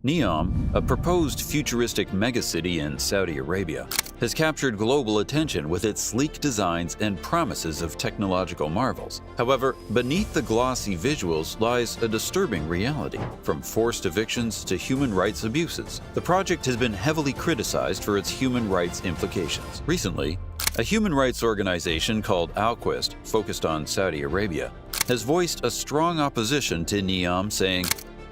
Neom, a proposed futuristic megacity in Saudi Arabia, has captured global attention with its sleek designs and promises of technological marvels. However, beneath the glossy visuals lies a disturbing reality. From forced evictions to human rights abuses, the project has been heavily criticized for its human rights implications. Recently, a human rights organization called Al-Quest, focused on Saudi Arabia, has voiced a strong opposition to Neom, saying,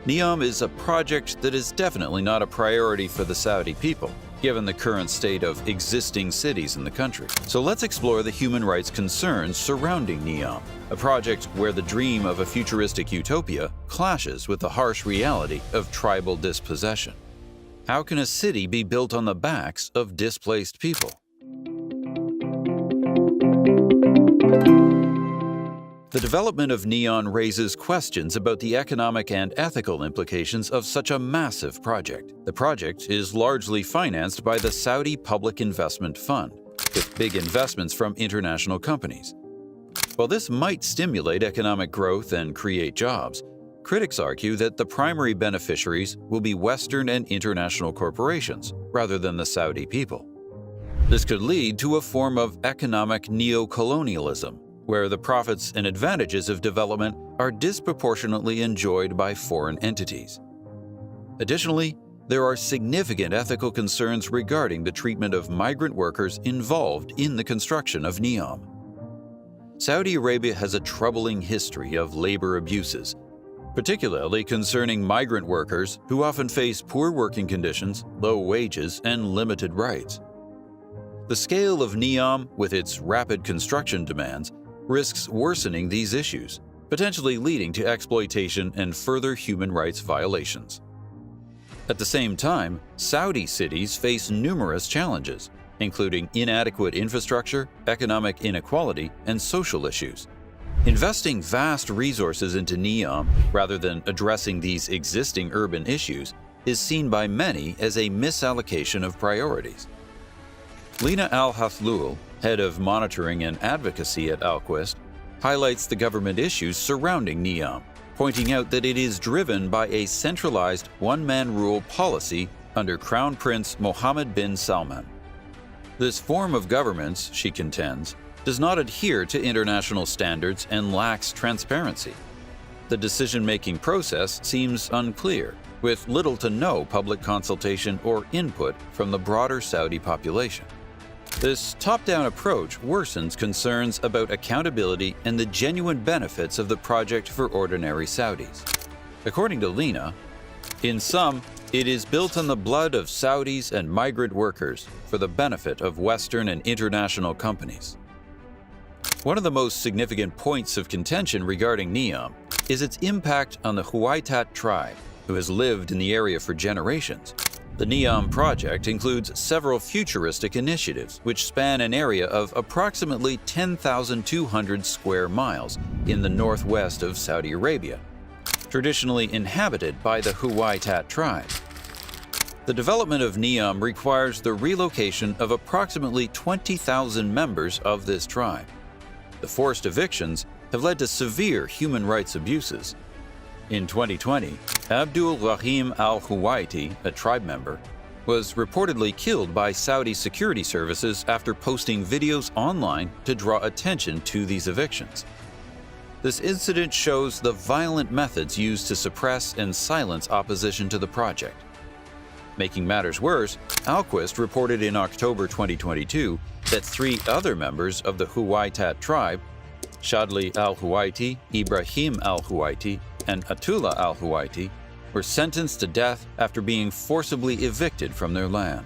"Neom is a project that is definitely not a priority for the Saudi people, given the current state of existing cities in the country." So let's explore the human rights concerns surrounding Neom, a project where the dream of a futuristic utopia clashes with the harsh reality of tribal dispossession. How can a city be built on the backs of displaced people? The development of Neom raises questions about the economic and ethical implications of such a massive project. The project is largely financed by the Saudi Public Investment Fund, with big investments from international companies. While this might stimulate economic growth and create jobs, critics argue that the primary beneficiaries will be Western and international corporations, rather than the Saudi people. This could lead to a form of economic neo-colonialism, where the profits and advantages of development are disproportionately enjoyed by foreign entities. Additionally, there are significant ethical concerns regarding the treatment of migrant workers involved in the construction of Neom. Saudi Arabia has a troubling history of labor abuses, particularly concerning migrant workers who often face poor working conditions, low wages, and limited rights. The scale of Neom, with its rapid construction demands, risks worsening these issues, potentially leading to exploitation and further human rights violations. At the same time, Saudi cities face numerous challenges, including inadequate infrastructure, economic inequality, and social issues. Investing vast resources into Neom, rather than addressing these existing urban issues, is seen by many as a misallocation of priorities. Lina Al-Hathlul, head of monitoring and advocacy at Al-Quest, highlights the government issues surrounding Neom, pointing out that it is driven by a centralized one-man rule policy under Crown Prince Mohammed bin Salman. This form of governance, she contends, does not adhere to international standards and lacks transparency. The decision-making process seems unclear, with little to no public consultation or input from the broader Saudi population. This top-down approach worsens concerns about accountability and the genuine benefits of the project for ordinary Saudis. According to Lina, in sum, it is built on the blood of Saudis and migrant workers for the benefit of Western and international companies. One of the most significant points of contention regarding Neom is its impact on the Huaytat tribe, who has lived in the area for generations. The Neom project includes several futuristic initiatives which span an area of approximately 10,200 square miles in the northwest of Saudi Arabia, traditionally inhabited by the Huaytat tribe. The development of Neom requires the relocation of approximately 20,000 members of this tribe. The forced evictions have led to severe human rights abuses. In 2020, Abdul Rahim al-Huwaiti, a tribe member, was reportedly killed by Saudi security services after posting videos online to draw attention to these evictions. This incident shows the violent methods used to suppress and silence opposition to the project. Making matters worse, Al-Quest reported in October 2022 that 3 other members of the Huwaitat tribe, Shadli al-Huwaiti, Ibrahim al-Huwaiti, and Atullah al-Huwaiti, were sentenced to death after being forcibly evicted from their land.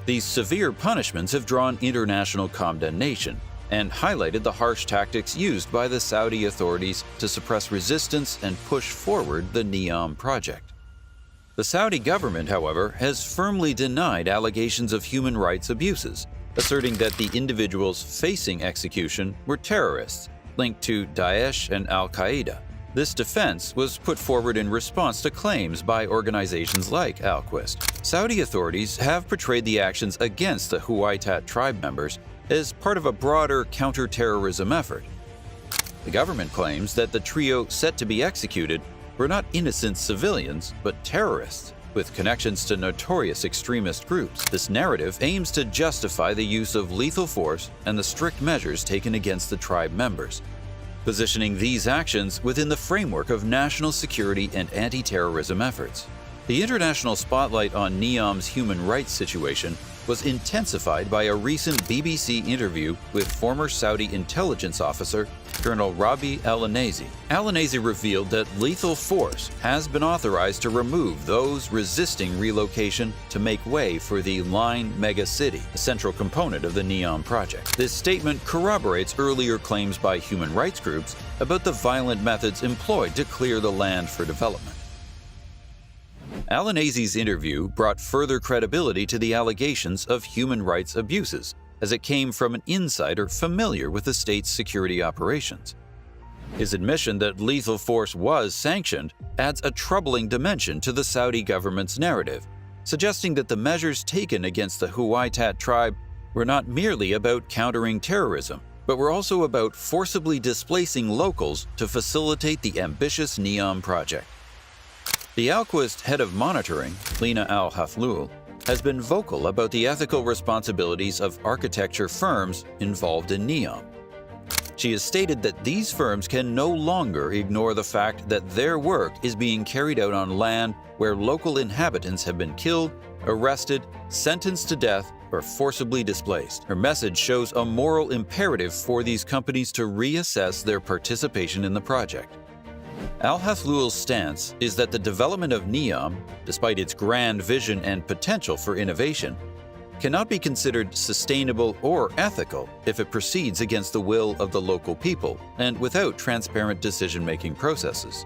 These severe punishments have drawn international condemnation and highlighted the harsh tactics used by the Saudi authorities to suppress resistance and push forward the Neom project. The Saudi government, however, has firmly denied allegations of human rights abuses, asserting that the individuals facing execution were terrorists linked to Daesh and Al-Qaeda. This defense was put forward in response to claims by organizations like Al-Quest. Saudi authorities have portrayed the actions against the Huwaitat tribe members as part of a broader counter-terrorism effort. The government claims that the trio set to be executed were not innocent civilians, but terrorists with connections to notorious extremist groups. This narrative aims to justify the use of lethal force and the strict measures taken against the tribe members, positioning these actions within the framework of national security and anti-terrorism efforts. The international spotlight on Neom's human rights situation was intensified by a recent BBC interview with former Saudi intelligence officer Colonel Rabi Al-Anazi. Al-Anazi revealed that lethal force has been authorized to remove those resisting relocation to make way for the Line megacity, a central component of the Neom project. This statement corroborates earlier claims by human rights groups about the violent methods employed to clear the land for development. Al-Anazi's interview brought further credibility to the allegations of human rights abuses, as it came from an insider familiar with the state's security operations. His admission that lethal force was sanctioned adds a troubling dimension to the Saudi government's narrative, suggesting that the measures taken against the Huaytat tribe were not merely about countering terrorism, but were also about forcibly displacing locals to facilitate the ambitious Neom project. The Al-Quist head of monitoring, Lina Al-Hathlul, has been vocal about the ethical responsibilities of architecture firms involved in Neom. She has stated that these firms can no longer ignore the fact that their work is being carried out on land where local inhabitants have been killed, arrested, sentenced to death, or forcibly displaced. Her message shows a moral imperative for these companies to reassess their participation in the project. Al-Hathlul's stance is that the development of Neom, despite its grand vision and potential for innovation, cannot be considered sustainable or ethical if it proceeds against the will of the local people and without transparent decision-making processes.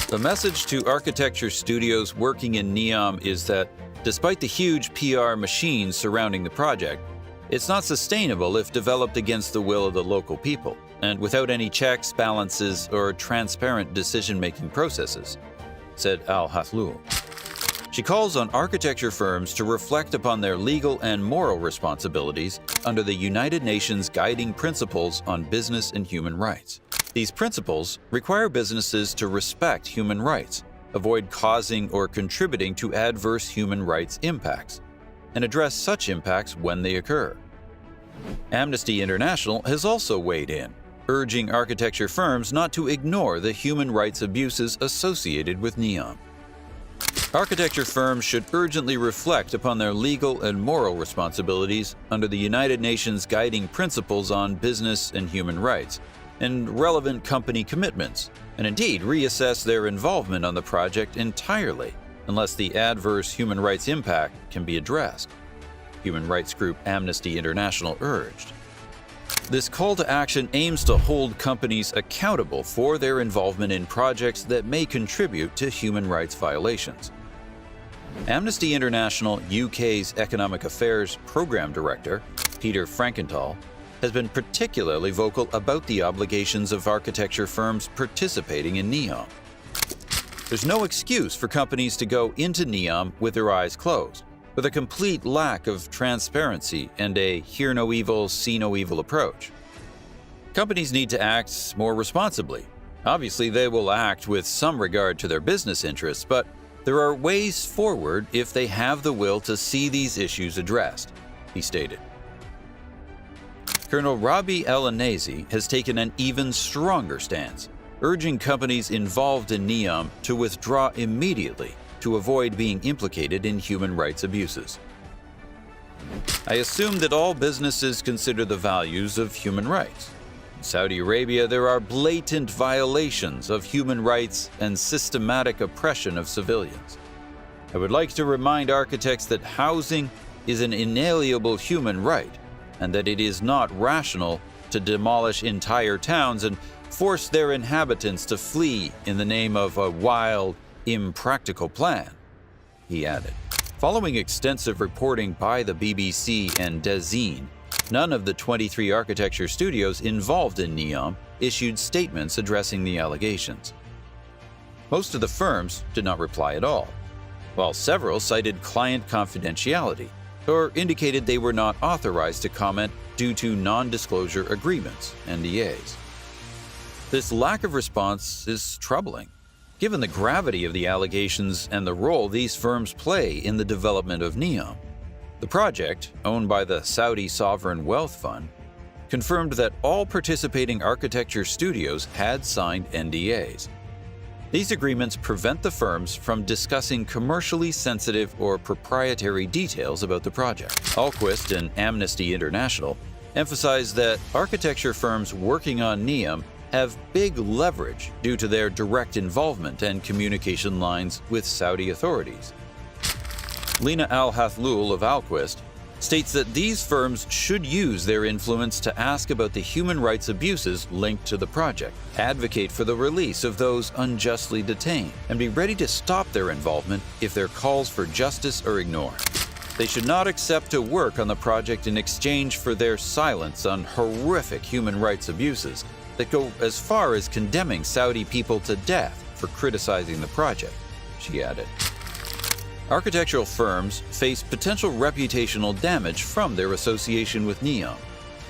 The message to architecture studios working in Neom is that, despite the huge PR machine surrounding the project, it's not sustainable if developed against the will of the local people and without any checks, balances, or transparent decision-making processes, said Al-Hathlul. She calls on architecture firms to reflect upon their legal and moral responsibilities under the United Nations Guiding Principles on Business and Human Rights. These principles require businesses to respect human rights, avoid causing or contributing to adverse human rights impacts, and address such impacts when they occur. Amnesty International has also weighed in, urging architecture firms not to ignore the human rights abuses associated with Neom. Architecture firms should urgently reflect upon their legal and moral responsibilities under the United Nations Guiding Principles on Business and Human Rights and relevant company commitments, and indeed reassess their involvement on the project entirely unless the adverse human rights impact can be addressed, human rights group Amnesty International urged. This call to action aims to hold companies accountable for their involvement in projects that may contribute to human rights violations. Amnesty International UK's Economic Affairs Programme Director, Peter Frankenthal, has been particularly vocal about the obligations of architecture firms participating in Neom. There's no excuse for companies to go into Neom with their eyes closed, with a complete lack of transparency and a hear no evil, see no evil approach. Companies need to act more responsibly. Obviously, they will act with some regard to their business interests, but there are ways forward if they have the will to see these issues addressed, he stated. Colonel Rabi Al-Anazi has taken an even stronger stance, urging companies involved in Neom to withdraw immediately to avoid being implicated in human rights abuses. I assume that all businesses consider the values of human rights. In Saudi Arabia, there are blatant violations of human rights and systematic oppression of civilians. I would like to remind architects that housing is an inalienable human right and that it is not rational to demolish entire towns and force their inhabitants to flee in the name of a wild, impractical plan, he added. Following extensive reporting by the BBC and dezeen, none of the 23 architecture studios involved in Neom issued statements addressing the allegations. Most of the firms did not reply at all, while several cited client confidentiality or indicated they were not authorized to comment due to non-disclosure agreements, NDAs. This lack of response is troubling, given the gravity of the allegations and the role these firms play in the development of Neom. The project, owned by the Saudi Sovereign Wealth Fund, confirmed that all participating architecture studios had signed NDAs. These agreements prevent the firms from discussing commercially sensitive or proprietary details about the project. Alquist and Amnesty International emphasize that architecture firms working on Neom have big leverage due to their direct involvement and communication lines with Saudi authorities. Lena Al-Hathlul of Alquist states that these firms should use their influence to ask about the human rights abuses linked to the project, advocate for the release of those unjustly detained, and be ready to stop their involvement if their calls for justice are ignored. They should not accept to work on the project in exchange for their silence on horrific human rights abuses that go as far as condemning Saudi people to death for criticizing the project, she added. Architectural firms face potential reputational damage from their association with Neom,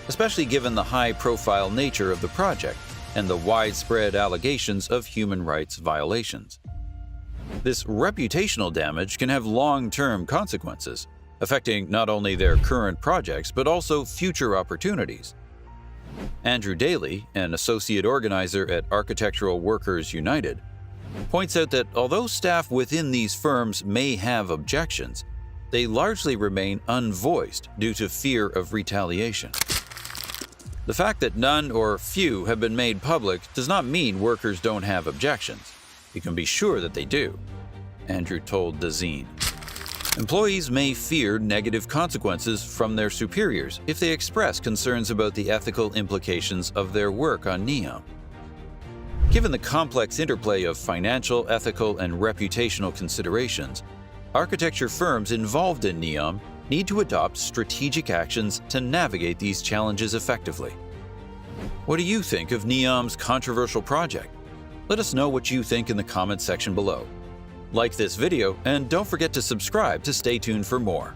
especially given the high-profile nature of the project and the widespread allegations of human rights violations. This reputational damage can have long-term consequences, affecting not only their current projects but also future opportunities. Andrew Daly, an associate organizer at Architectural Workers United, points out that although staff within these firms may have objections, they largely remain unvoiced due to fear of retaliation. The fact that none or few have been made public does not mean workers don't have objections. You can be sure that they do, Andrew told dezeen. Employees may fear negative consequences from their superiors if they express concerns about the ethical implications of their work on Neom. Given the complex interplay of financial, ethical, and reputational considerations, architecture firms involved in Neom need to adopt strategic actions to navigate these challenges effectively. What do you think of Neom's controversial project? Let us know what you think in the comments section below. Like this video and don't forget to subscribe to stay tuned for more.